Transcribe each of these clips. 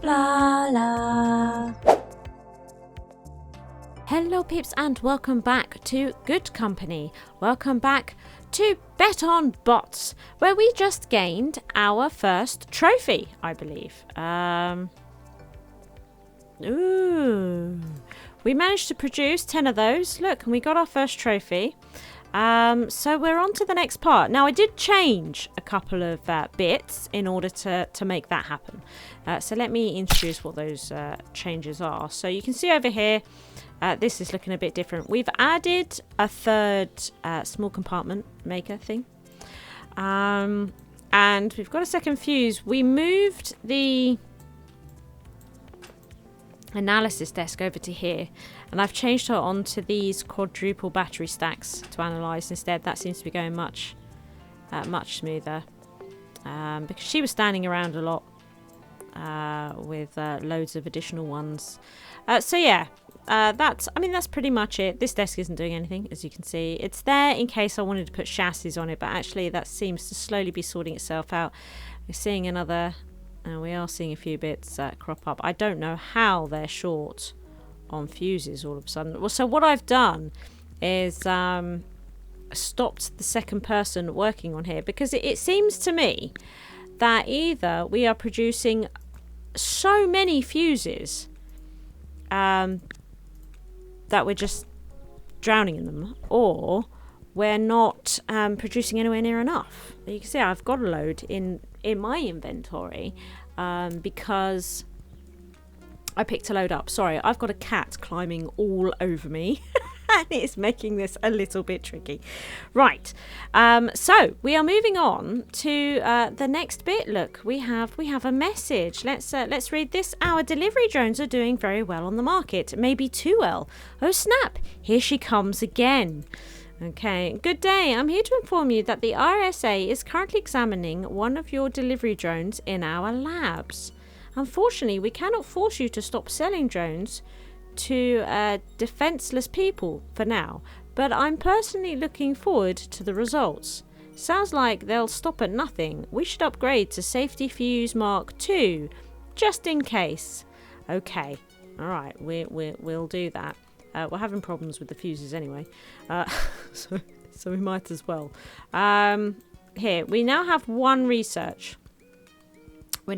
Blarla. Hello Peeps and welcome back to Good Company. Welcome back to Bet on Bots, where we just gained our first trophy, I believe. We managed to produce 10 of those. Look, and we got our first trophy. So we're on to the next part. Now, I did change a couple of bits in order to make that happen. So let me introduce what those changes are. So you can see over here, this is looking a bit different. We've added a third small compartment maker thing. And we've got a second fuse. We moved the analysis desk over to here, and I've changed her onto these quadruple battery stacks to analyze instead. That seems to be going much smoother, because she was standing around a lot with loads of additional ones. So yeah, that's pretty much it. This desk isn't doing anything, as you can see. It's there in case I wanted to put chassis on it, but actually that seems to slowly be sorting itself out. We're seeing another. We are seeing a few bits crop up. I don't know how they're short on fuses all of a sudden. Well, so what I've done is stopped the second person working on here, because it seems to me that either we are producing so many fuses that we're just drowning in them, or we're not producing anywhere near enough. You can see I've got a load in my inventory because I picked a load up. Sorry, I've got a cat climbing all over me and it's making this a little bit tricky. Right, so we are moving on to the next bit. Look, we have a message. Let's read this. Our delivery drones are doing very well on the market, maybe too well. Oh snap, here she comes again. Okay, good day. I'm here to inform you that the RSA is currently examining one of your delivery drones in our labs. Unfortunately, we cannot force you to stop selling drones to defenseless people for now, but I'm personally looking forward to the results. Sounds like they'll stop at nothing. We should upgrade to Safety Fuse Mark 2, just in case. Okay, all right, we'll do that. We're having problems with the fuses anyway, so we might as well. Here, we now have one research. Can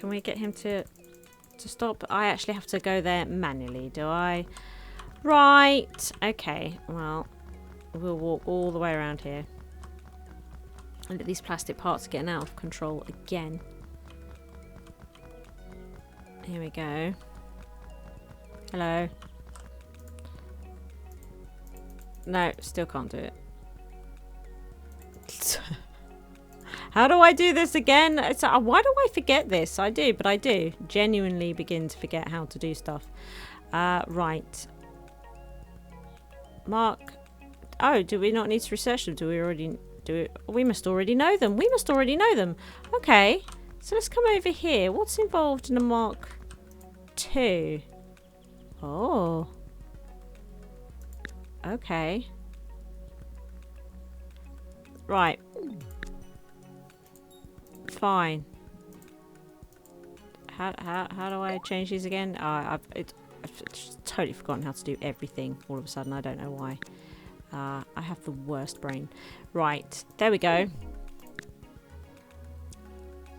we get him to stop? I actually have to go there manually, do I? Right, okay, well, we'll walk all the way around here. And these plastic parts are getting out of control again. Here we go. Hello. No, still can't do it. How do I do this again? Why do I forget this? I do, but I do genuinely begin to forget how to do stuff. Right. Mark. Oh, do we not need to research them? Do we already do it? We must already know them. Okay. So let's come over here. What's involved in a Mark 2? Oh. Okay. Right. Fine. How do I change these again? I've just totally forgotten how to do everything all of a sudden. I don't know why. I have the worst brain. Right. There we go.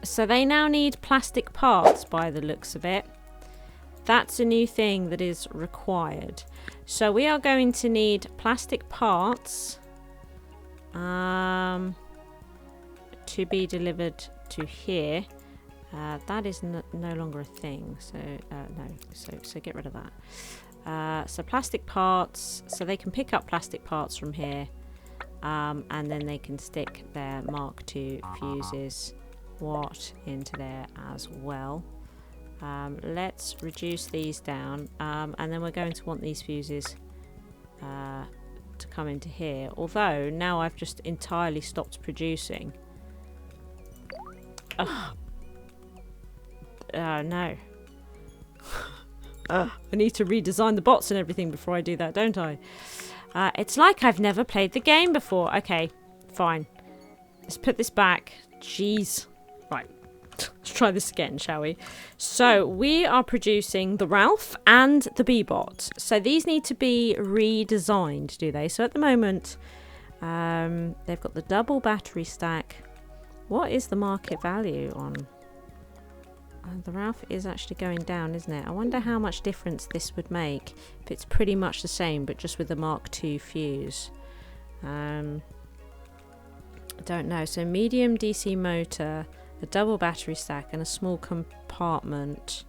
So they now need plastic parts by the looks of it. That's a new thing that is required. So we are going to need plastic parts to be delivered to here. That is no longer a thing. So no. So get rid of that. So plastic parts. So they can pick up plastic parts from here, and then they can stick their Mark II fuses into there as well. Let's reduce these down, and then we're going to want these fuses to come into here, although now I've just entirely stopped producing. No. I need to redesign the bots and everything before I do that, don't I? It's like I've never played the game before. Okay, fine. Let's put this back. Jeez. Right. Let's try this again, shall we? So we are producing the Ralph and the Bee-Bot. So these need to be redesigned, do they? So at the moment, they've got the double battery stack. What is the market value on? The Ralph is actually going down, isn't it? I wonder how much difference this would make if it's pretty much the same, but just with the Mark II fuse. I don't know. So medium DC motor, a double battery stack, and a small compartment.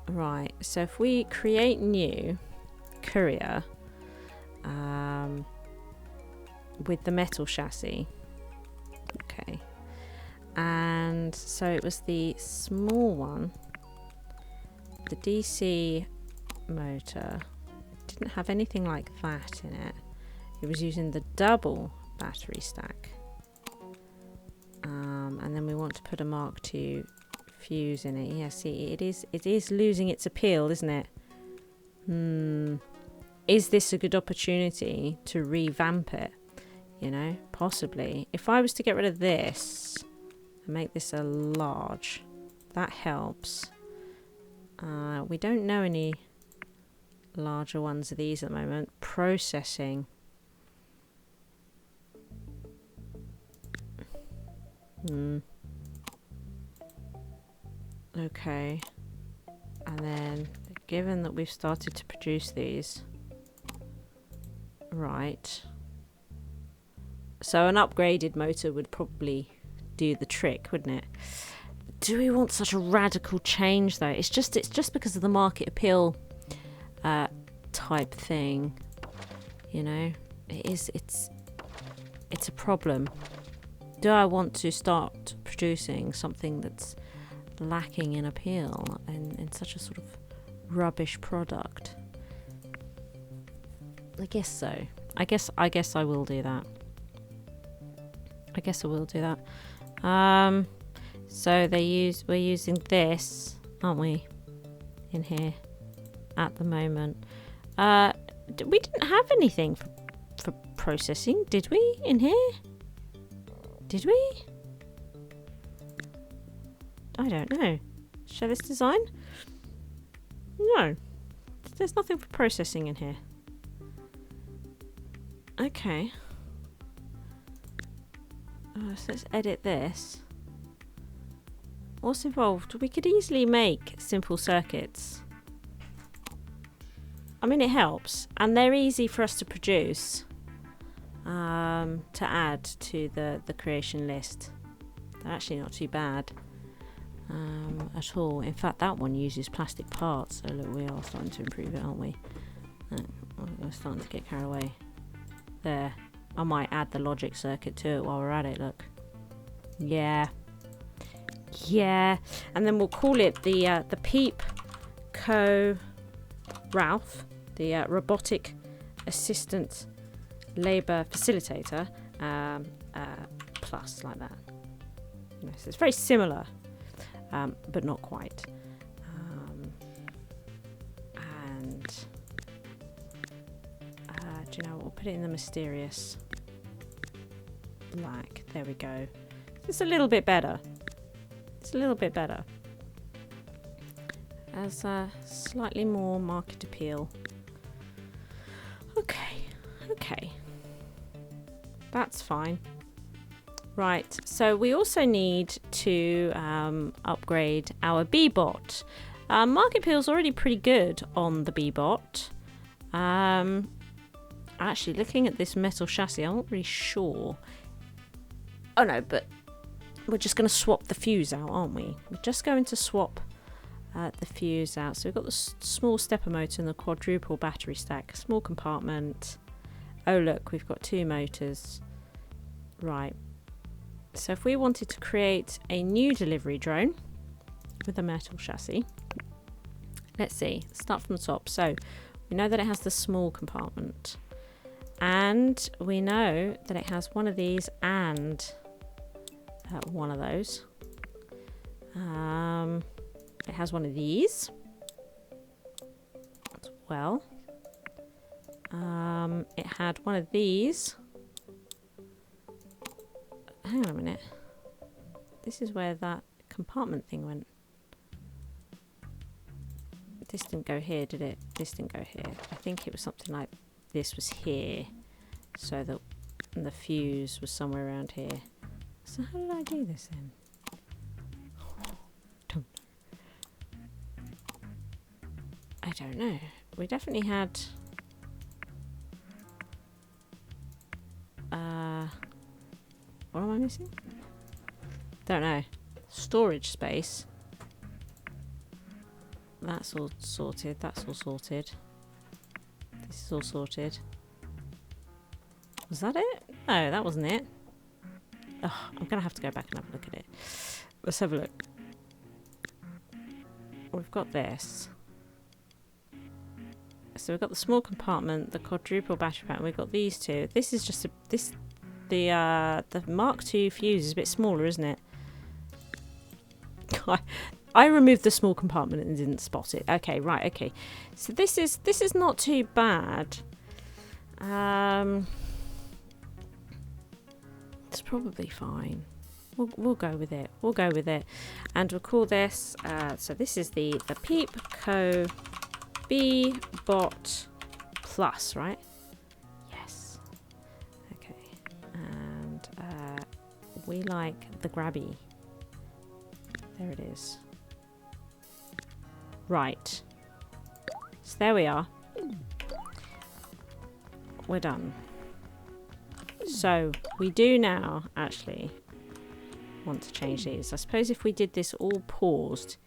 Right. So if we create new courier with the metal chassis. Okay. And so it was the small one. The DC motor didn't have anything like that in it. It was using the double battery stack. And then we want to put a Mark II fuse in it. Yeah, see, it is losing its appeal, isn't it? Is this a good opportunity to revamp it? You know, possibly. If I was to get rid of this and make this a large, that helps. We don't know any larger ones of these at the moment. Processing. Okay. And then, given that we've started to produce these, right. So an upgraded motor would probably do the trick, wouldn't it? Do we want such a radical change though? It's just because of the market appeal type thing, you know. It's a problem. Do I want to start producing something that's lacking in appeal and in such a sort of rubbish product? I guess so. I guess I will do that. I guess I will do that. So we're using this, aren't we, in here at the moment. We didn't have anything for processing, did we, in here? Did we? I don't know. Show this design? No. There's nothing for processing in here. Okay. So let's edit this. What's involved? We could easily make simple circuits. I mean, it helps. And they're easy for us to produce. To add to the creation list. They're actually not too bad. At all. In fact, that one uses plastic parts. So look, we are starting to improve it, aren't we? We're starting to get carried away. There. I might add the logic circuit to it while we're at it, look. Yeah. Yeah. And then we'll call it the PeepCo Ralph, the robotic assistant labour facilitator, plus, like that. You know, so it's very similar, but not quite. Do you know what? We'll put it in the mysterious black. There we go. It's a little bit better. It's a little bit better. As slightly more market appeal. Okay. Okay. That's fine. Right. So we also need to upgrade our Bee-Bot. Market appeal is already pretty good on the Bee-Bot. Actually, looking at this metal chassis, I'm not really sure. Oh no, but we're just going to swap the fuse out, aren't we? We're just going to swap the fuse out. So we've got the small stepper motor and the quadruple battery stack. Small compartment. Oh look, we've got two motors. Right. So if we wanted to create a new delivery drone with a metal chassis, let's see. Let's start from the top. So we know that it has the small compartment. And we know that it has one of these and one of those. It has one of these as well. It had one of these. Hang on a minute. This is where that compartment thing went? This didn't go here, did it? This didn't go here. I think it was something like this was here, so that the fuse was somewhere around here. So how did I do this then? I don't know. We definitely had... what am I missing? Don't know. Storage space. That's all sorted. That's all sorted. This is all sorted. Was that it? No, that wasn't it. Oh, I'm going to have to go back and have a look at it. Let's have a look. We've got this. So we've got the small compartment, the quadruple battery pack, and we've got these two. This is just the Mark II fuse is a bit smaller, isn't it? I removed the small compartment and didn't spot it. Okay, right, okay. So this is not too bad. It's probably fine. We'll go with it. We'll go with it, and we'll call this. So this is the PeepCo B-Bot Plus, right? Yes. Okay. And we like the grabby. There it is. Right. So there we are. We're done. So we do now actually want to change these. I suppose if we did this all paused,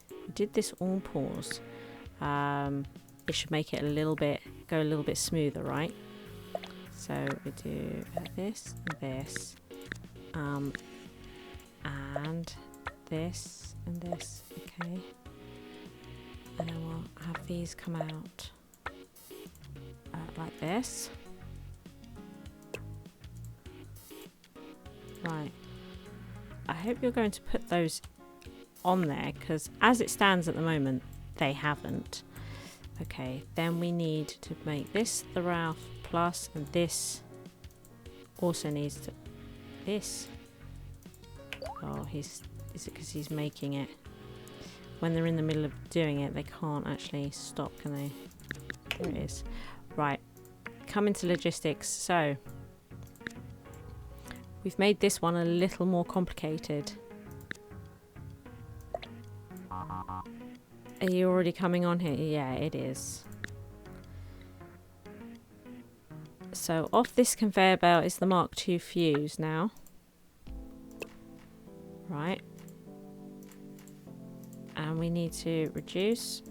it should make it go a little bit smoother, right? So we do this, this, and this, and this, okay. And then we'll have these come out like this. Right. I hope you're going to put those on there, because as it stands at the moment, they haven't. Okay, then we need to make this the Ralph Plus, and this also needs to... This. Oh, is it because he's making it? When they're in the middle of doing it, they can't actually stop, can they? There it is. Right, come into logistics. So, we've made this one a little more complicated. Are you already coming on here? Yeah, it is. So off this conveyor belt is the Mark II fuse now. Right. And we need to reduce.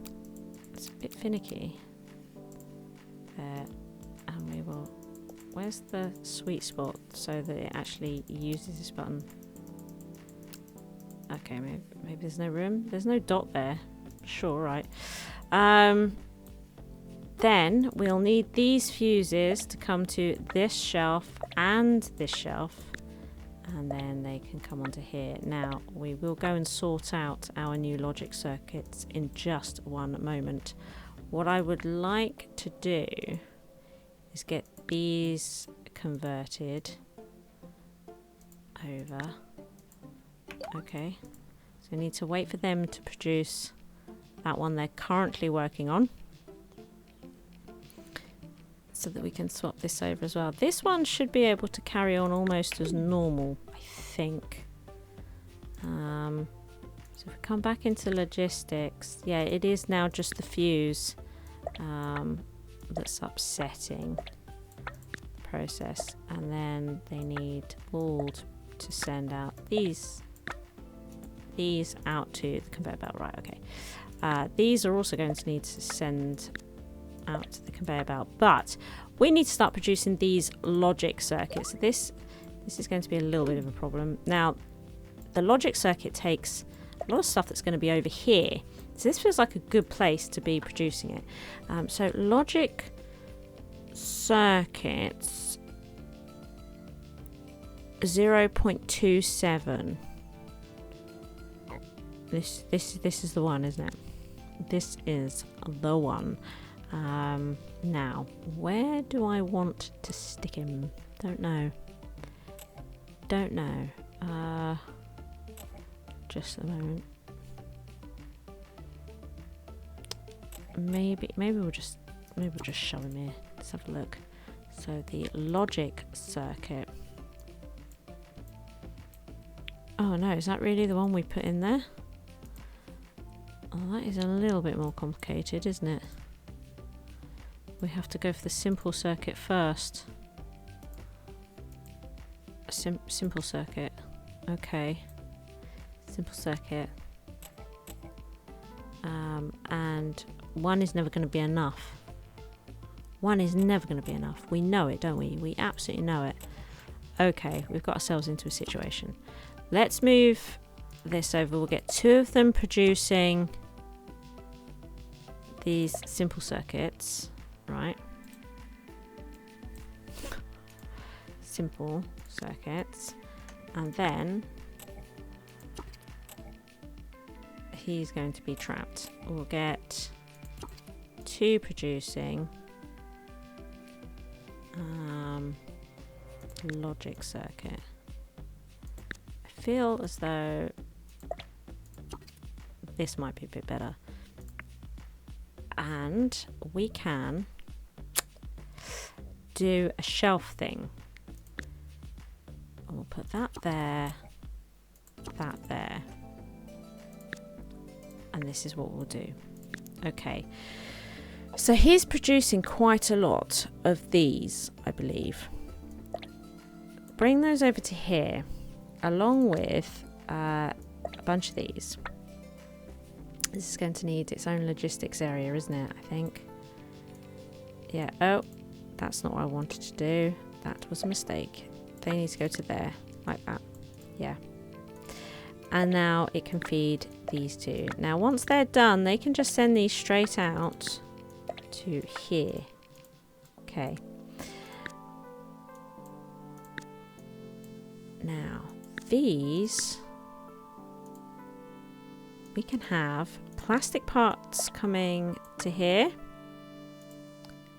It's a bit finicky. There. And we will... Where's the sweet spot so that it actually uses this button? Okay, maybe there's no room. There's no dot there. Sure, right. Then we'll need these fuses to come to this shelf and this shelf, and then they can come onto here. Now we will go and sort out our new logic circuits in just one moment. What I would like to do is get these converted over. Okay, so we need to wait for them to produce that one they're currently working on, so that we can swap this over as well. This one should be able to carry on almost as normal, I think. So if we come back into logistics, yeah, it is now just the fuse that's upsetting the process, and then they need all to send out these out to the conveyor belt, right? Okay. These are also going to need to send out to the conveyor belt, but we need to start producing these logic circuits. This is going to be a little bit of a problem. Now, the logic circuit takes a lot of stuff that's going to be over here, so this feels like a good place to be producing it. So logic circuits 0.27. This is the one, isn't it? This is the one. Now, where do I want to stick him? Don't know. just at the moment. Maybe we'll just shove him here. Let's have a look. So the logic circuit. Oh no, is that really the one we put in there? Oh, that is a little bit more complicated, isn't it? We have to go for the simple circuit first. A simple circuit. Okay. Simple circuit. And one is never going to be enough. One is never going to be enough. We know it, don't we? We absolutely know it. Okay, we've got ourselves into a situation. Let's move this over. We'll get 2 of them producing these simple circuits, right? Simple circuits. And then he's going to be trapped. We'll get 2 producing logic circuit. I feel as though this might be a bit better. And we can do a shelf thing. We'll put that there, that there. And this is what we'll do. Okay. So he's producing quite a lot of these, I believe. Bring those over to here, along with a bunch of these. This is going to need its own logistics area, isn't it? I think. Yeah. Oh, that's not what I wanted to do. That was a mistake. They need to go to there, like that. Yeah. And now it can feed these 2. Now, once they're done, they can just send these straight out to here. Okay. Now, these, we can have plastic parts coming to here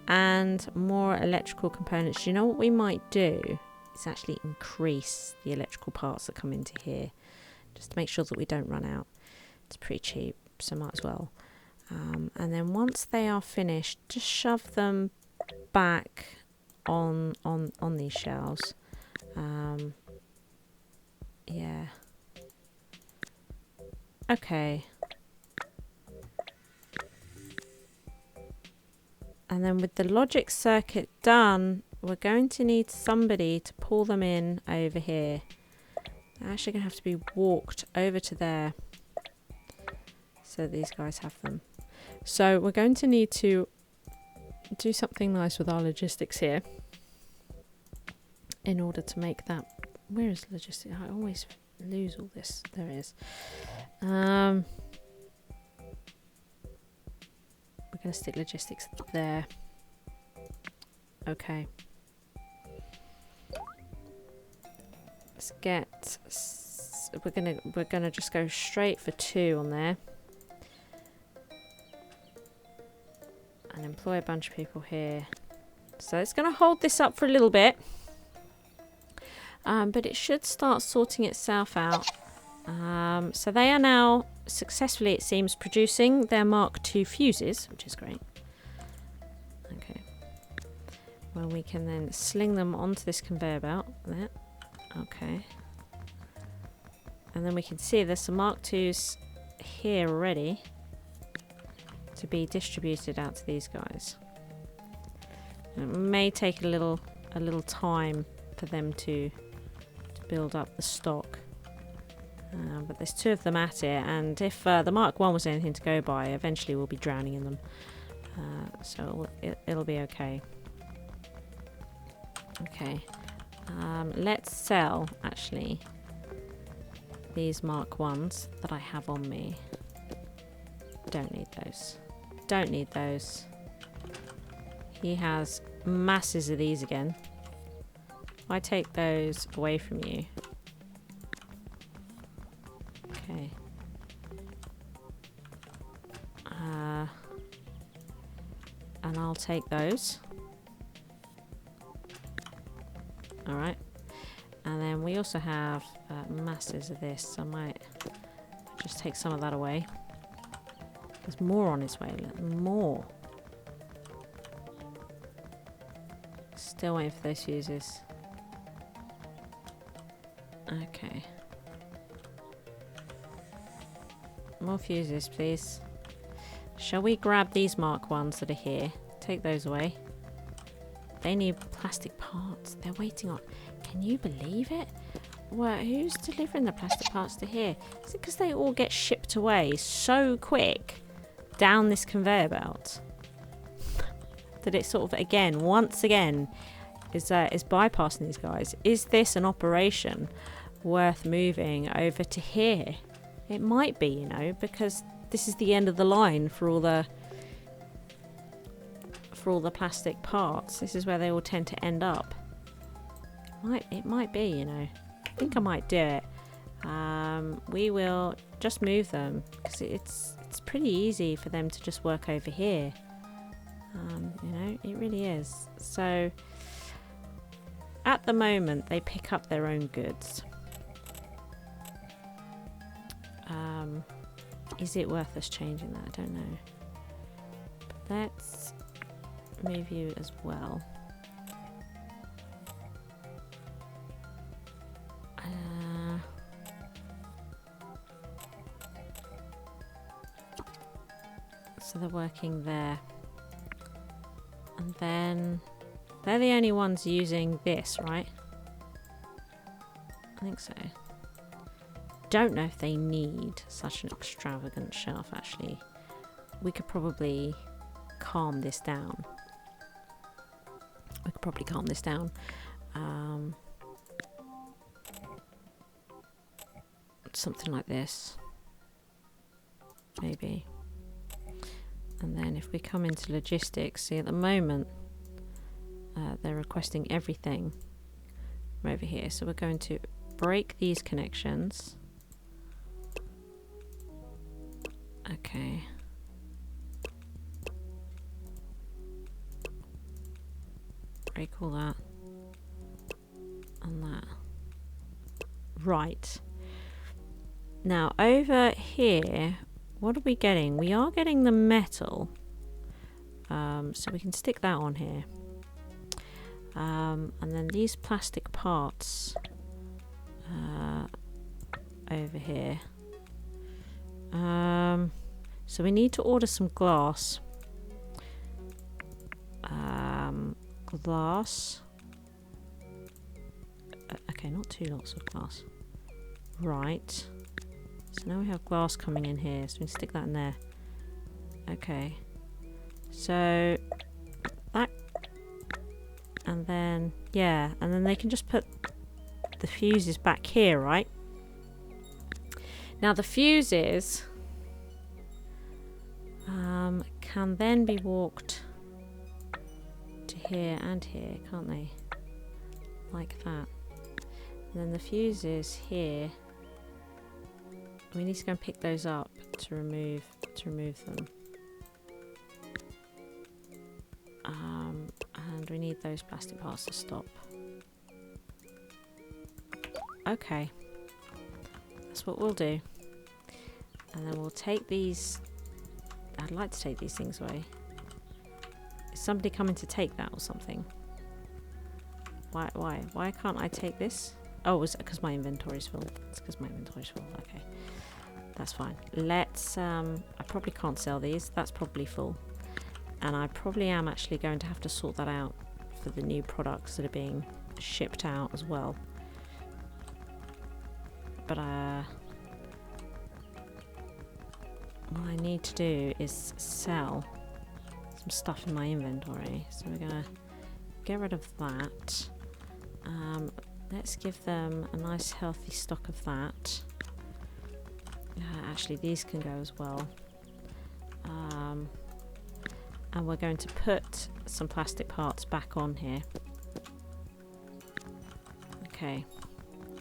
and more electrical components. Do you know what we might do? Is actually increase the electrical parts that come into here, just to make sure that we don't run out. It's pretty cheap, so might as well. And then once they are finished, just shove them back on these shelves. Yeah. Okay. And then with the logic circuit done, we're going to need somebody to pull them in over here. They're actually going to have to be walked over to there so these guys have them. So we're going to need to do something nice with our logistics here in order to make that. Where is logistics? I always lose all this. There it is. We're going to stick logistics there. Okay. Let's get. We're gonna just go straight for 2 on there, and employ a bunch of people here. So it's going to hold this up for a little bit, but it should start sorting itself out. So they are now successfully, it seems, producing their Mark II fuses, which is great. Okay. Well, we can then sling them onto this conveyor belt. There. Okay. And then we can see there's some Mark IIs here already to be distributed out to these guys. It may take a little time for them to build up the stock. But there's 2 of them at it, and if the Mark 1 was anything to go by, eventually we'll be drowning in them. So it'll be okay. Okay. Let's sell, actually, these Mark 1s that I have on me. Don't need those. Don't need those. He has masses of these again. If I take those away from you. Okay. And I'll take those. Alright. And then we also have masses of this. I might take some of that away. There's more on its way. More. Still waiting for those fuses. Okay. More fuses, please. Shall we grab these Mark 1s that are here? Take those away. They need plastic parts. They're waiting on... Can you believe it? Well, who's delivering the plastic parts to here? Is it because they all get shipped away so quick down this conveyor belt that it sort of, again, once again, is bypassing these guys? Is this an operation worth moving over to here? It might be, you know, because this is the end of the line for all the plastic parts. This is where they all tend to end up. It might be, you know. I think I might do it. We will just move them because it's pretty easy for them to just work over here. You know, it really is. So at the moment they pick up their own goods. Is it worth us changing that? I don't know. But let's move you as well. So they're working there. And then they're the only ones using this, right? I think so. Don't know if they need such an extravagant shelf, actually. We could probably calm this down. Something like this. Maybe. And then if we come into logistics, see at the moment they're requesting everything from over here. So we're going to break these connections. Okay. Break all that. And that. Right. Now over here, what are we getting? We are getting the metal. So we can stick that on here. And then these plastic parts over here. So we need to order some glass. Glass. Okay, not 2 lots of glass. Right. So now we have glass coming in here, so we can stick that in there. Okay. So that, and then, yeah, and then they can just put the fuses back here, right? Now the fuses can then be walked to here and here, can't they? Like that. And then the fuses here, we need to go and pick those up to remove them. And we need those plastic parts to stop. Okay. That's what we'll do. And then we'll take these. I'd like to take these things away. Is somebody coming to take that or something? Why can't I take this? Oh, is it because my inventory's full? It's because my inventory's full. Okay. That's fine. Let's, I probably can't sell these. That's probably full. And I probably am actually going to have to sort that out for the new products that are being shipped out as well. But, what I need to do is sell some stuff in my inventory. So we're going to get rid of that. Let's give them a nice healthy stock of that. Actually, these can go as well. And we're going to put some plastic parts back on here. Okay.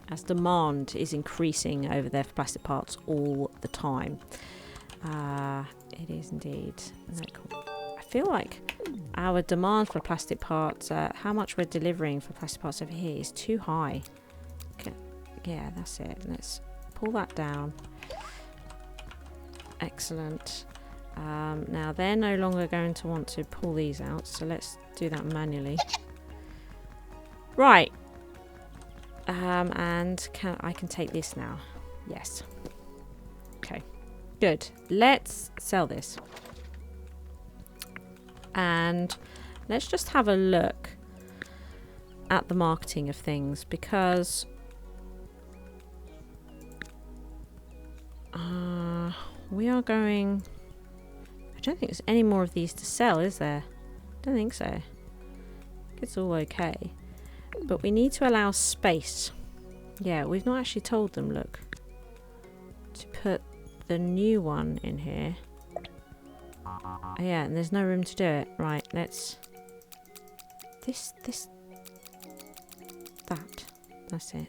As demand is increasing over there for plastic parts all the time. It is indeed. Cool? I feel like our demand for plastic parts, how much we're delivering for plastic parts over here is too high. Okay. Yeah, that's it. Let's pull that down. Excellent. Now they're no longer going to want to pull these out, so let's do that manually. Right. And I can take this now. Yes. Okay. Good. Let's sell this. And let's just have a look at the marketing of things, because we are going... I don't think there's any more of these to sell, is there? Don't think so. I think it's all okay. But we need to allow space. Yeah, we've not actually told them, look, to put the new one in here. Oh, yeah, and there's no room to do it. Right, let's... That. That's it.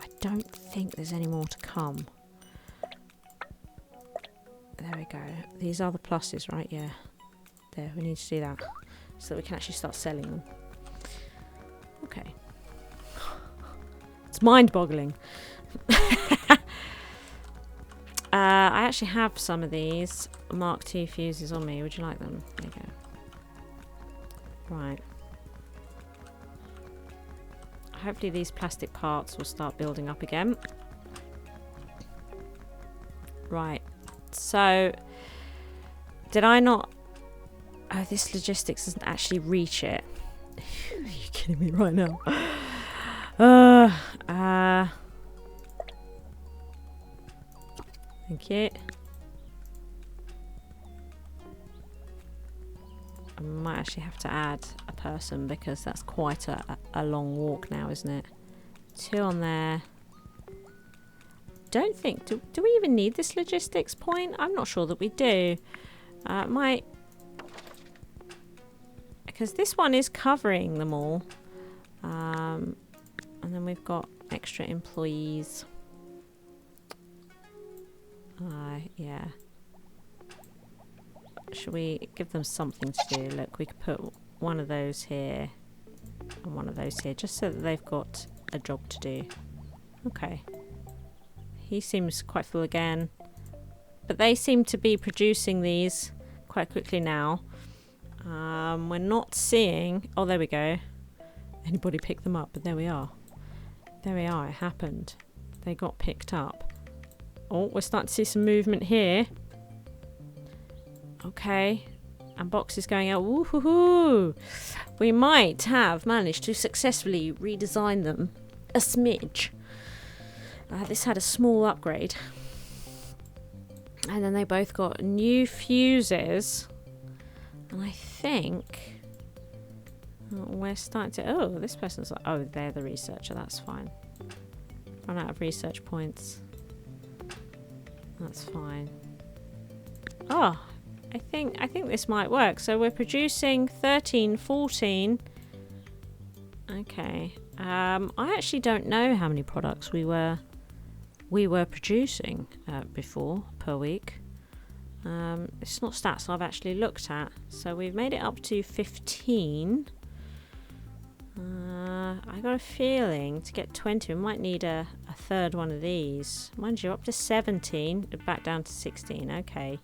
I don't think there's any more to come. There we go. These are the pluses, right? Yeah. There, we need to do that so that we can actually start selling them. Okay. It's mind-boggling. I actually have some of these Mark II fuses on me. Would you like them? There you go. Right. Hopefully these plastic parts will start building up again. Right. So, did I not... Oh, this logistics doesn't actually reach it. Are you kidding me right now? Thank you. I might actually have to add a person because that's quite a long walk now, isn't it? 2 on there. Don't think... Do we even need this logistics point? I'm not sure that we do. Might... Because this one is covering them all. And then we've got extra employees. Yeah. Should we give them something to do? Look, we could put one of those here and one of those here, just so that they've got a job to do. Okay. He seems quite full again. But they seem to be producing these quite quickly now. We're not seeing... Oh, there we go. Anybody pick them up? But there we are. There we are. It happened. They got picked up. Oh, we're starting to see some movement here. Okay. And boxes going out. Woohoo! We might have managed to successfully redesign them a smidge. This had a small upgrade. And then they both got new fuses. And I think... we're starting to... Oh, this person's like... Oh, they're the researcher. That's fine. Run out of research points. That's fine. Oh, I think this might work. So we're producing 13, 14. Okay. I actually don't know how many products we were producing before per week. It's not stats I've actually looked at. So we've made it up to 15. I got a feeling to get 20 we might need a third one of these. Mind you, up to 17, back down to 16. Okay.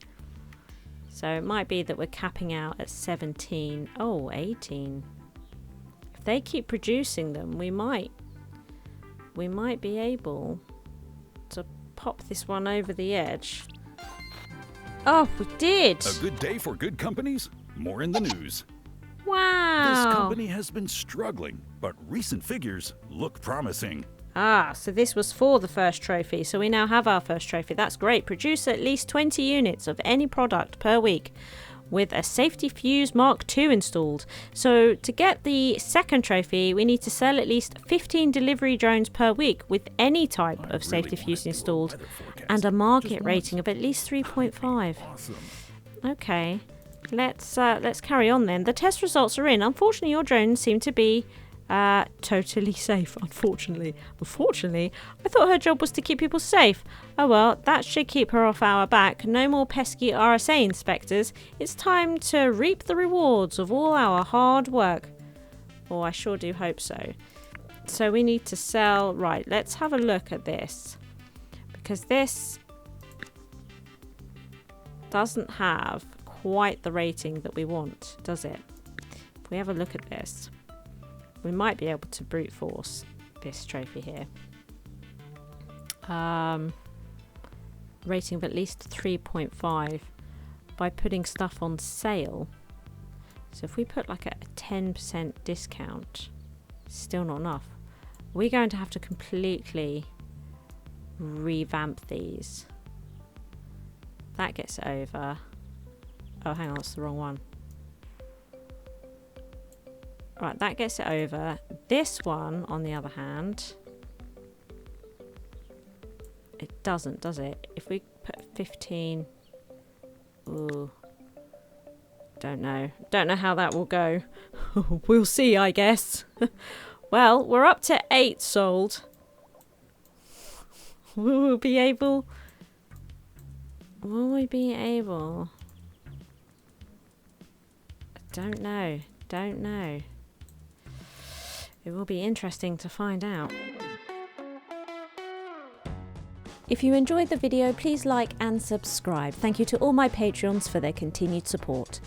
So it might be that we're capping out at 17. Oh, 18. If they keep producing them, we might be able to pop this one over the edge. Oh, we did! A good day for good companies? More in the news. Wow! This company has been struggling, but recent figures look promising. Ah, so this was for the first trophy. So we now have our first trophy. That's great. Produce at least 20 units of any product per week with a safety fuse Mark II installed. So to get the second trophy, we need to sell at least 15 delivery drones per week with any type of safety fuse installed and a market rating of at least 3.5. Awesome. Okay. Let's carry on then. The test results are in. Unfortunately, your drones seem to be totally safe. Unfortunately, I thought her job was to keep people safe. Oh well, that should keep her off our back. No more pesky RSA inspectors. It's time to reap the rewards of all our hard work. Oh, I sure do hope so. So we need to sell. Right, let's have a look at this. Because this... doesn't have quite the rating that we want, does it? If we have a look at this, we might be able to brute force this trophy here. Rating of at least 3.5 by putting stuff on sale. So if we put like a 10% discount, still not enough. We're going to have to completely revamp these. That gets it over. Oh, hang on, that's the wrong one. Right, that gets it over. This one, on the other hand, it doesn't, does it? If we put 15... Ooh. Don't know. Don't know how that will go. We'll see, I guess. Well, we're up to 8 sold. Will we be able... Will we be able... Don't know. Don't know. It will be interesting to find out. If you enjoyed the video, please like and subscribe. Thank you to all my Patreons for their continued support.